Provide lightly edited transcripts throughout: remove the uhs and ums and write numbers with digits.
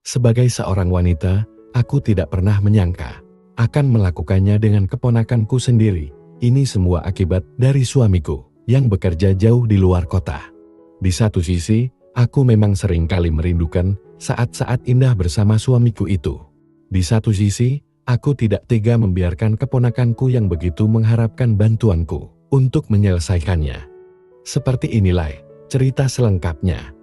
Sebagai seorang wanita, aku tidak pernah menyangka akan melakukannya dengan keponakanku sendiri. Ini semua akibat dari suamiku yang bekerja jauh di luar kota. Di satu sisi, aku memang sering kali merindukan saat-saat indah bersama suamiku itu. Di satu sisi, aku tidak tega membiarkan keponakanku yang begitu mengharapkan bantuanku untuk menyelesaikannya. Seperti inilah cerita selengkapnya.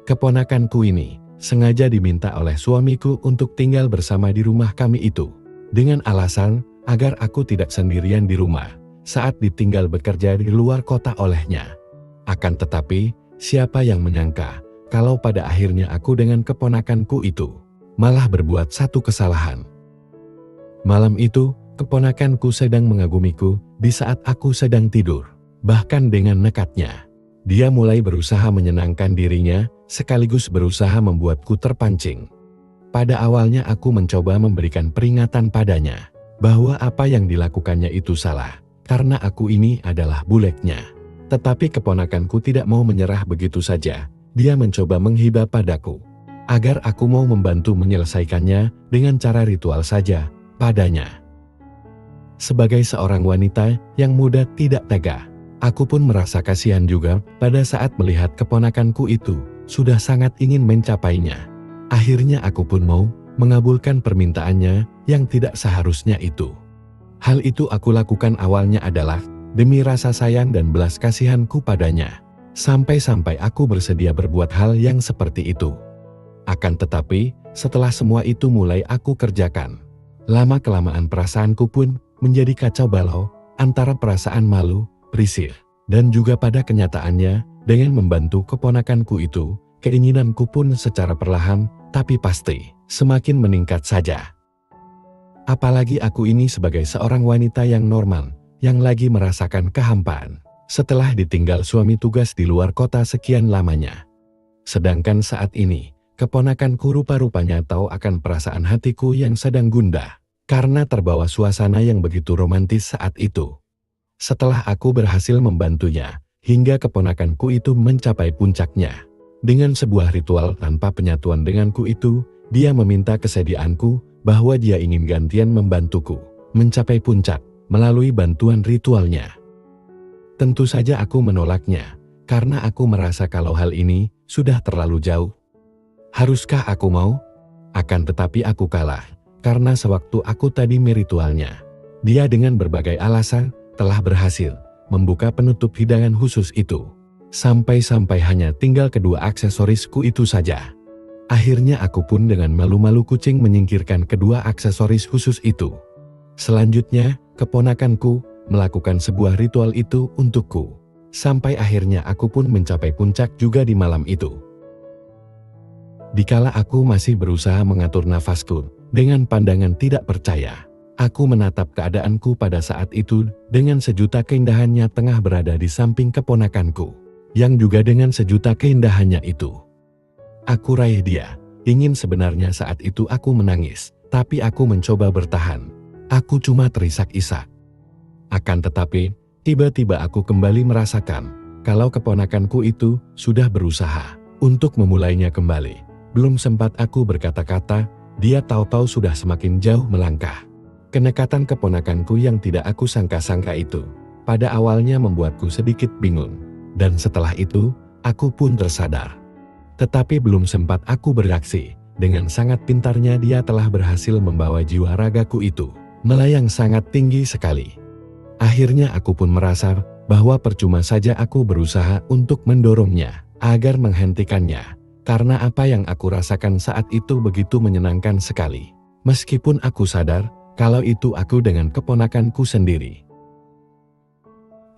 Keponakanku ini sengaja diminta oleh suamiku untuk tinggal bersama di rumah kami itu, dengan alasan agar aku tidak sendirian di rumah saat ditinggal bekerja di luar kota olehnya. Akan tetapi, siapa yang menyangka kalau pada akhirnya aku dengan keponakanku itu malah berbuat satu kesalahan. Malam itu, keponakanku sedang mengagumiku di saat aku sedang tidur. Bahkan dengan nekatnya, dia mulai berusaha menyenangkan dirinya sekaligus berusaha membuatku terpancing. Pada awalnya aku mencoba memberikan peringatan padanya bahwa apa yang dilakukannya itu salah, karena aku ini adalah buleknya. Tetapi keponakanku tidak mau menyerah begitu saja. Dia mencoba menghibah padaku agar aku mau membantu menyelesaikannya dengan cara ritual saja padanya. Sebagai seorang wanita yang muda tidak tega, aku pun merasa kasihan juga pada saat melihat keponakanku itu sudah sangat ingin mencapainya. Akhirnya aku pun mau mengabulkan permintaannya yang tidak seharusnya itu. Hal itu aku lakukan awalnya adalah demi rasa sayang dan belas kasihanku padanya. Sampai-sampai aku bersedia berbuat hal yang seperti itu. Akan tetapi, setelah semua itu mulai aku kerjakan, lama-kelamaan perasaanku pun menjadi kacau balau antara perasaan malu, risih, dan juga pada kenyataannya dengan membantu keponakanku itu, keinginanku pun secara perlahan tapi pasti semakin meningkat saja. Apalagi aku ini sebagai seorang wanita yang normal, yang lagi merasakan kehampaan setelah ditinggal suami tugas di luar kota sekian lamanya. Sedangkan saat ini, keponakanku rupa-rupanya tahu akan perasaan hatiku yang sedang gundah, karena terbawa suasana yang begitu romantis saat itu. Setelah aku berhasil membantunya, hingga keponakanku itu mencapai puncaknya. Dengan sebuah ritual tanpa penyatuan denganku itu, dia meminta kesediaanku bahwa dia ingin gantian membantuku mencapai puncak melalui bantuan ritualnya. Tentu saja aku menolaknya, karena aku merasa kalau hal ini sudah terlalu jauh. Haruskah aku mau? Akan tetapi aku kalah, karena sewaktu aku tadi meritualnya, dia dengan berbagai alasan telah berhasil membuka penutup hidangan khusus itu. Sampai-sampai hanya tinggal kedua aksesorisku itu saja. Akhirnya aku pun dengan malu-malu kucing menyingkirkan kedua aksesoris khusus itu. Selanjutnya, keponakanku melakukan sebuah ritual itu untukku. Sampai akhirnya aku pun mencapai puncak juga di malam itu. Dikala aku masih berusaha mengatur nafasku dengan pandangan tidak percaya, aku menatap keadaanku pada saat itu dengan sejuta keindahannya tengah berada di samping keponakanku, yang juga dengan sejuta keindahannya itu. Aku raih dia, ingin sebenarnya saat itu aku menangis, tapi aku mencoba bertahan. Aku cuma terisak-isak. Akan tetapi, tiba-tiba aku kembali merasakan kalau keponakanku itu sudah berusaha untuk memulainya kembali. Belum sempat aku berkata-kata, dia tahu-tahu sudah semakin jauh melangkah. Kenekatan keponakanku yang tidak aku sangka-sangka itu, pada awalnya membuatku sedikit bingung. Dan setelah itu, aku pun tersadar. Tetapi belum sempat aku bereaksi, dengan sangat pintarnya dia telah berhasil membawa jiwa ragaku itu melayang sangat tinggi sekali. Akhirnya aku pun merasa bahwa percuma saja aku berusaha untuk mendorongnya agar menghentikannya, karena apa yang aku rasakan saat itu begitu menyenangkan sekali. Meskipun aku sadar kalau itu aku dengan keponakanku sendiri.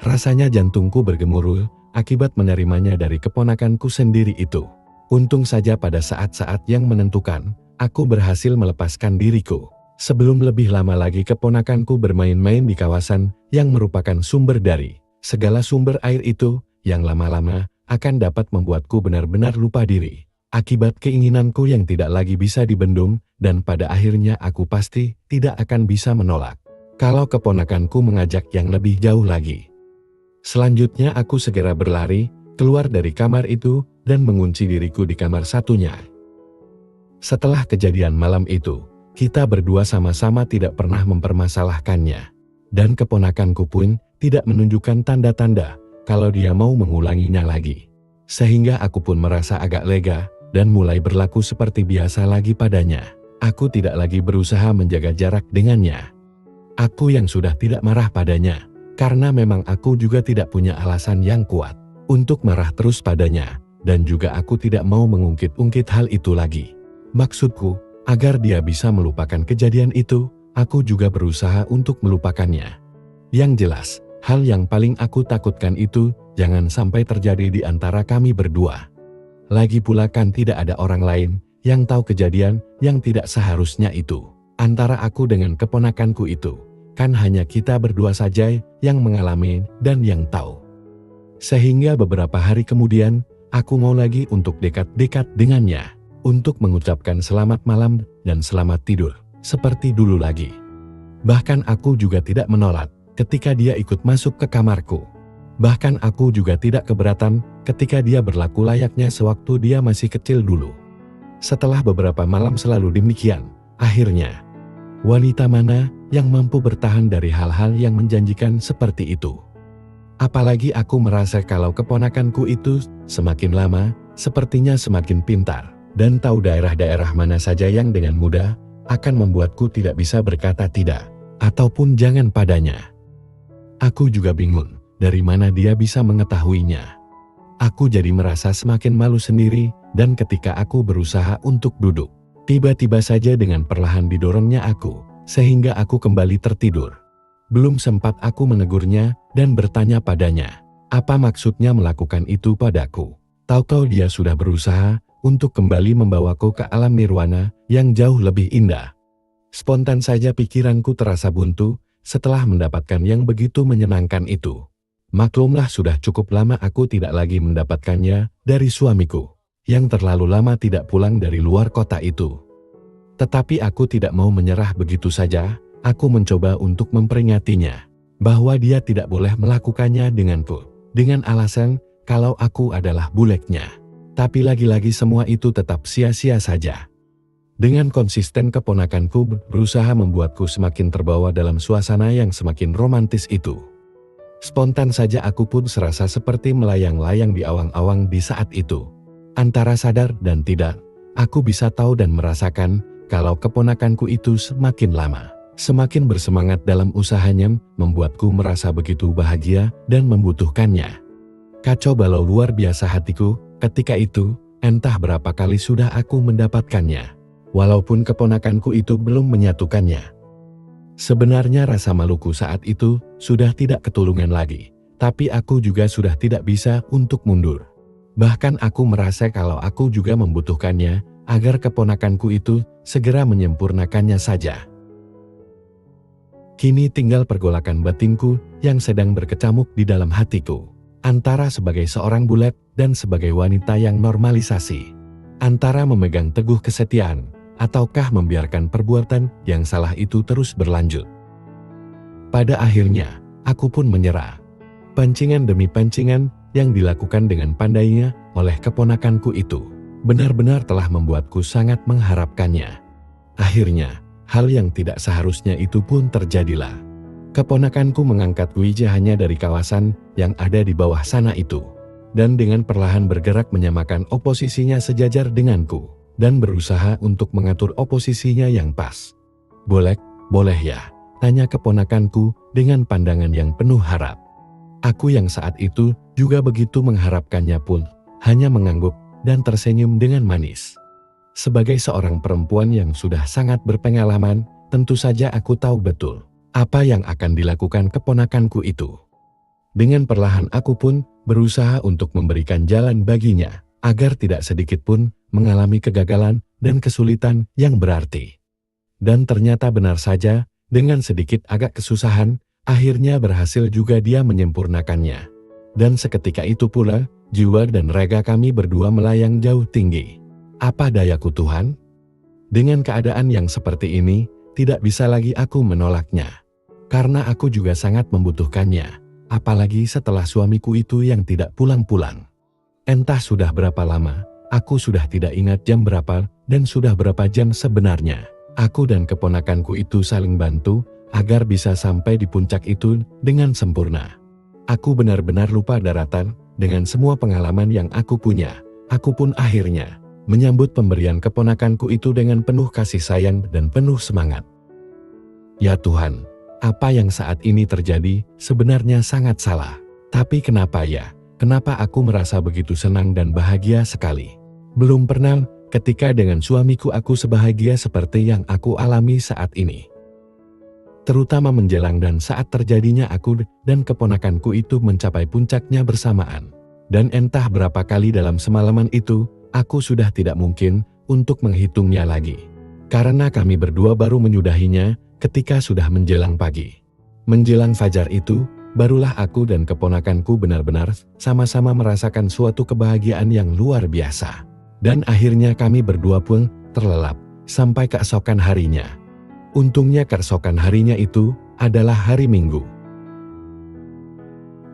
Rasanya jantungku bergemuruh akibat menerimanya dari keponakanku sendiri itu. Untung saja pada saat-saat yang menentukan, aku berhasil melepaskan diriku. Sebelum lebih lama lagi keponakanku bermain-main di kawasan yang merupakan sumber dari segala sumber air itu, yang lama-lama akan dapat membuatku benar-benar lupa diri. Akibat keinginanku yang tidak lagi bisa dibendung, dan pada akhirnya aku pasti tidak akan bisa menolak kalau keponakanku mengajak yang lebih jauh lagi. Selanjutnya aku segera berlari keluar dari kamar itu dan mengunci diriku di kamar satunya. Setelah kejadian malam itu, kita berdua sama-sama tidak pernah mempermasalahkannya. Dan keponakanku pun tidak menunjukkan tanda-tanda kalau dia mau mengulanginya lagi. Sehingga aku pun merasa agak lega dan mulai berlaku seperti biasa lagi padanya. Aku tidak lagi berusaha menjaga jarak dengannya. Aku yang sudah tidak marah padanya, karena memang aku juga tidak punya alasan yang kuat untuk marah terus padanya, dan juga aku tidak mau mengungkit-ungkit hal itu lagi. Maksudku, agar dia bisa melupakan kejadian itu, aku juga berusaha untuk melupakannya. Yang jelas, hal yang paling aku takutkan itu jangan sampai terjadi di antara kami berdua. Lagi pula kan tidak ada orang lain yang tahu kejadian yang tidak seharusnya itu. Antara aku dengan keponakanku itu, kan hanya kita berdua saja yang mengalami dan yang tahu. Sehingga beberapa hari kemudian, aku mau lagi untuk dekat-dekat dengannya, untuk mengucapkan selamat malam dan selamat tidur, seperti dulu lagi. Bahkan aku juga tidak menolak ketika dia ikut masuk ke kamarku. Bahkan aku juga tidak keberatan ketika dia berlaku layaknya sewaktu dia masih kecil dulu. Setelah beberapa malam selalu demikian, akhirnya, wanita mana yang mampu bertahan dari hal-hal yang menjanjikan seperti itu? Apalagi aku merasa kalau keponakanku itu semakin lama, sepertinya semakin pintar, dan tahu daerah-daerah mana saja yang dengan mudah akan membuatku tidak bisa berkata tidak, ataupun jangan padanya. Aku juga bingung, dari mana dia bisa mengetahuinya. Aku jadi merasa semakin malu sendiri, dan ketika aku berusaha untuk duduk, tiba-tiba saja dengan perlahan didorongnya aku, sehingga aku kembali tertidur. Belum sempat aku menegurnya dan bertanya padanya, apa maksudnya melakukan itu padaku. Tahu-tahu dia sudah berusaha untuk kembali membawaku ke alam nirwana yang jauh lebih indah. Spontan saja pikiranku terasa buntu setelah mendapatkan yang begitu menyenangkan itu. Maklumlah sudah cukup lama aku tidak lagi mendapatkannya dari suamiku, yang terlalu lama tidak pulang dari luar kota itu. Tetapi aku tidak mau menyerah begitu saja, aku mencoba untuk memperingatinya, bahwa dia tidak boleh melakukannya denganku, dengan alasan kalau aku adalah buleknya. Tapi lagi-lagi semua itu tetap sia-sia saja. Dengan konsisten keponakanku berusaha membuatku semakin terbawa dalam suasana yang semakin romantis itu. Spontan saja aku pun serasa seperti melayang-layang di awang-awang di saat itu. Antara sadar dan tidak, aku bisa tahu dan merasakan kalau keponakanku itu semakin lama, semakin bersemangat dalam usahanya membuatku merasa begitu bahagia dan membutuhkannya. Kacau balau luar biasa hatiku ketika itu, entah berapa kali sudah aku mendapatkannya. Walaupun keponakanku itu belum menyatukannya. Sebenarnya rasa maluku saat itu sudah tidak ketulungan lagi, tapi aku juga sudah tidak bisa untuk mundur. Bahkan aku merasa kalau aku juga membutuhkannya agar keponakanku itu segera menyempurnakannya saja. Kini tinggal pergolakan batinku yang sedang berkecamuk di dalam hatiku, antara sebagai seorang bulet dan sebagai wanita yang normalisasi, antara memegang teguh kesetiaan ataukah membiarkan perbuatan yang salah itu terus berlanjut. Pada akhirnya, aku pun menyerah. Pancingan demi pancingan yang dilakukan dengan pandainya oleh keponakanku itu, benar-benar telah membuatku sangat mengharapkannya. Akhirnya, hal yang tidak seharusnya itu pun terjadilah. Keponakanku mengangkat wija hanya dari kawasan yang ada di bawah sana itu, dan dengan perlahan bergerak menyamakan oposisinya sejajar denganku, dan berusaha untuk mengatur oposisinya yang pas. Boleh ya, tanya keponakanku dengan pandangan yang penuh harap. Aku yang saat itu juga begitu mengharapkannya pun, hanya mengangguk dan tersenyum dengan manis. Sebagai seorang perempuan yang sudah sangat berpengalaman, tentu saja aku tahu betul apa yang akan dilakukan keponakanku itu. Dengan perlahan aku pun berusaha untuk memberikan jalan baginya, agar tidak sedikit pun mengalami kegagalan dan kesulitan yang berarti. Dan ternyata benar saja, dengan sedikit agak kesusahan, akhirnya berhasil juga dia menyempurnakannya. Dan seketika itu pula, jiwa dan raga kami berdua melayang jauh tinggi. Apa dayaku Tuhan? Dengan keadaan yang seperti ini, tidak bisa lagi aku menolaknya. Karena aku juga sangat membutuhkannya, apalagi setelah suamiku itu yang tidak pulang-pulang. Entah sudah berapa lama, Aku sudah tidak ingat jam berapa dan sudah berapa jam sebenarnya. Aku dan keponakanku itu saling bantu agar bisa sampai di puncak itu dengan sempurna. Aku benar-benar lupa daratan dengan semua pengalaman yang aku punya. Aku pun akhirnya menyambut pemberian keponakanku itu dengan penuh kasih sayang dan penuh semangat. Ya Tuhan, apa yang saat ini terjadi sebenarnya sangat salah. Tapi kenapa ya? Kenapa aku merasa begitu senang dan bahagia sekali? Belum pernah ketika dengan suamiku aku sebahagia seperti yang aku alami saat ini. Terutama menjelang dan saat terjadinya aku dan keponakanku itu mencapai puncaknya bersamaan. Dan entah berapa kali dalam semalaman itu, aku sudah tidak mungkin untuk menghitungnya lagi. Karena kami berdua baru menyudahinya ketika sudah menjelang pagi. Menjelang fajar itu, barulah aku dan keponakanku benar-benar sama-sama merasakan suatu kebahagiaan yang luar biasa. Dan akhirnya kami berdua pun terlelap sampai keesokan harinya. Untungnya keesokan harinya itu adalah hari Minggu.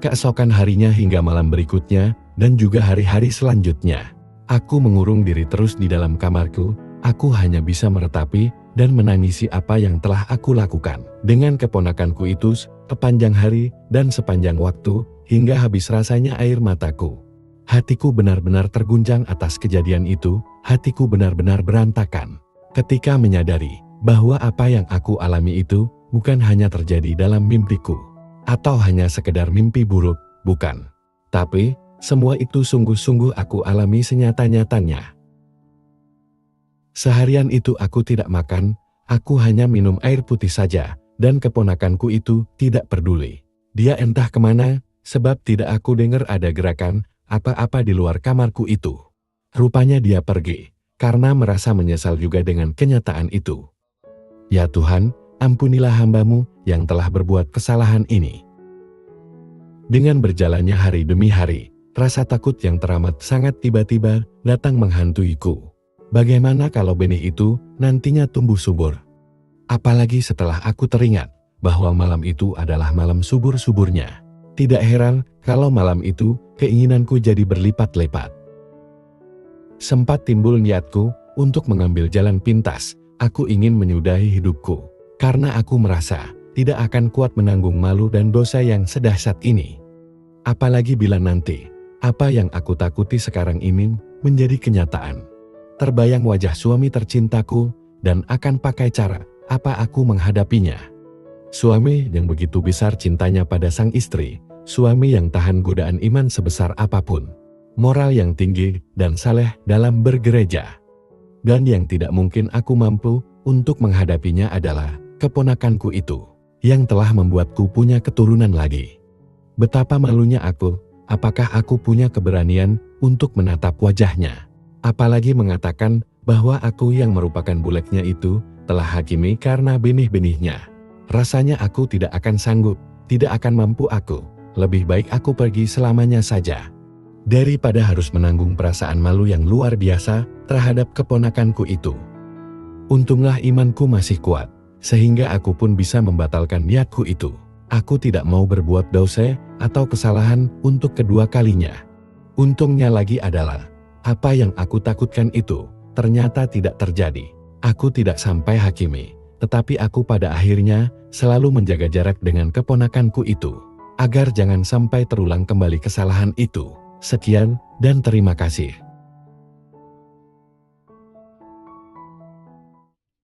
Keesokan harinya hingga malam berikutnya dan juga hari-hari selanjutnya, aku mengurung diri terus di dalam kamarku. Aku hanya bisa meratapi dan menangisi apa yang telah aku lakukan dengan keponakanku itu sepanjang hari dan sepanjang waktu hingga habis rasanya air mataku. Hatiku benar-benar terguncang atas kejadian itu. Hatiku benar-benar berantakan ketika menyadari bahwa apa yang aku alami itu bukan hanya terjadi dalam mimpiku atau hanya sekedar mimpi buruk, bukan. Tapi semua itu sungguh-sungguh aku alami senyata-nyatanya. Seharian itu aku tidak makan, aku hanya minum air putih saja, dan keponakanku itu tidak peduli. Dia entah kemana, sebab tidak aku dengar ada gerakan apa-apa di luar kamarku itu. Rupanya dia pergi, karena merasa menyesal juga dengan kenyataan itu. Ya Tuhan, ampunilah hamba-Mu yang telah berbuat kesalahan ini. Dengan berjalannya hari demi hari, rasa takut yang teramat sangat tiba-tiba datang menghantuiku. Bagaimana kalau benih itu nantinya tumbuh subur? Apalagi setelah aku teringat bahwa malam itu adalah malam subur-suburnya. Tidak heran kalau malam itu keinginanku jadi berlipat-lipat. Sempat timbul niatku untuk mengambil jalan pintas. Aku ingin menyudahi hidupku, karena aku merasa tidak akan kuat menanggung malu dan dosa yang sedahsyat ini. Apalagi bila nanti, apa yang aku takuti sekarang ini menjadi kenyataan. Terbayang wajah suami tercintaku dan akan pakai cara apa aku menghadapinya. Suami yang begitu besar cintanya pada sang istri, suami yang tahan godaan iman sebesar apapun, moral yang tinggi dan saleh dalam bergereja. Dan yang tidak mungkin aku mampu untuk menghadapinya adalah keponakanku itu, yang telah membuatku punya keturunan lagi. Betapa malunya aku, apakah aku punya keberanian untuk menatap wajahnya? Apalagi mengatakan bahwa aku yang merupakan buleknya itu telah hakimi karena benih-benihnya. Rasanya aku tidak akan sanggup, tidak akan mampu aku. Lebih baik aku pergi selamanya saja, daripada harus menanggung perasaan malu yang luar biasa terhadap keponakanku itu. Untunglah imanku masih kuat, sehingga aku pun bisa membatalkan niatku itu. Aku tidak mau berbuat dosa atau kesalahan untuk kedua kalinya. Untungnya lagi adalah, apa yang aku takutkan itu ternyata tidak terjadi. Aku tidak sampai hakimi, tetapi aku pada akhirnya selalu menjaga jarak dengan keponakanku itu, agar jangan sampai terulang kembali kesalahan itu. Sekian dan terima kasih.